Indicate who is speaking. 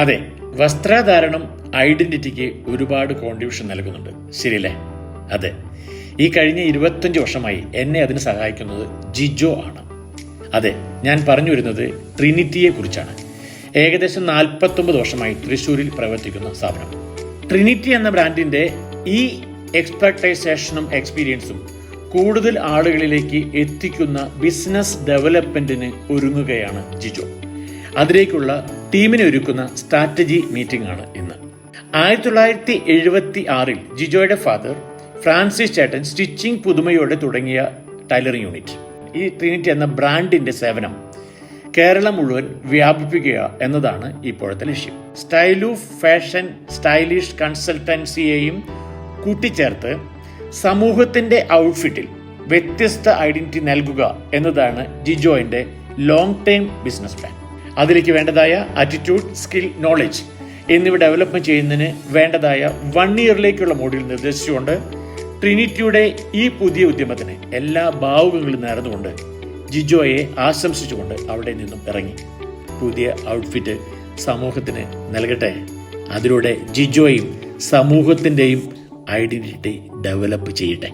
Speaker 1: അതെ, വസ്ത്രധാരണം ഐഡന്റിറ്റിക്ക് ഒരുപാട് കോൺട്രിബ്യൂഷൻ നൽകുന്നുണ്ട്, ശരിയല്ലേ? അതെ, ഈ കഴിഞ്ഞ 25 വർഷമായി എന്നെ അതിന് സഹായിക്കുന്നത് ജിജോ ആണ്. അതെ, ഞാൻ പറഞ്ഞു വരുന്നത് ട്രിനിറ്റിയെ കുറിച്ചാണ്. ഏകദേശം 49 വർഷമായി തൃശ്ശൂരിൽ പ്രവർത്തിക്കുന്ന സ്ഥാപനം. ട്രിനിറ്റി എന്ന ബ്രാൻഡിന്റെ ഈ എക്സ്പെർട്ടൈസേഷനും എക്സ്പീരിയൻസും കൂടുതൽ ആളുകളിലേക്ക് എത്തിക്കുന്ന ബിസിനസ് ഡെവലപ്മെന്റിന് ഒരുങ്ങുകയാണ് ജിജോ. അതിലേക്കുള്ള ടീമിനെ ഒരുക്കുന്ന സ്ട്രാറ്റജി മീറ്റിംഗ് ആണ് ഇന്ന്. 1976 ജിജോയുടെ ഫാദർ ഫ്രാൻസിസ് ചേട്ടൻ സ്റ്റിച്ചിങ് പുതുമയോടെ തുടങ്ങിയ ടൈലറിംഗ് യൂണിറ്റ്. ഈ ട്രിനിറ്റി എന്ന ബ്രാൻഡിന്റെ സേവനം കേരളം മുഴുവൻ വ്യാപിപ്പിക്കുക എന്നതാണ് ഇപ്പോഴത്തെ ലക്ഷ്യം. സ്റ്റൈലു ഫാഷൻ സ്റ്റൈലിഷ് കൺസൾട്ടൻസിയെയും കൂട്ടിച്ചേർത്ത് സമൂഹത്തിന്റെ ഔട്ട്ഫിറ്റിൽ വ്യത്യസ്ത ഐഡന്റിറ്റി നൽകുക എന്നതാണ് ജിജോയുടെ ലോങ് ടൈം ബിസിനസ് പ്ലാൻ. അതിലേക്ക് വേണ്ടതായ ആറ്റിറ്റ്യൂഡ്, സ്കിൽ, നോളജ് എന്നിവ ഡെവലപ്പ് ചെയ്യുന്നതിന് വേണ്ടതായ 1 ഇയറിലേക്കുള്ള മോഡ്യൂൾ നിർദ്ദേശിച്ചുകൊണ്ട് ട്രിനിറ്റിയുടെ ഈ പുതിയ ഉദ്യമത്തിന് എല്ലാ ഭാവുകങ്ങളും നേർന്നുകൊണ്ട് ജിജോയെ ആശംസിച്ചുകൊണ്ട് അവിടെ നിന്നും ഇറങ്ങി. പുതിയ ഔട്ട്ഫിറ്റ് സമൂഹത്തിന് നൽകട്ടെ. അതിലൂടെ ജിജോയും സമൂഹത്തിൻ്റെയും ഐഡന്റിറ്റി ഡെവലപ്പ് ചെയ്യട്ടെ.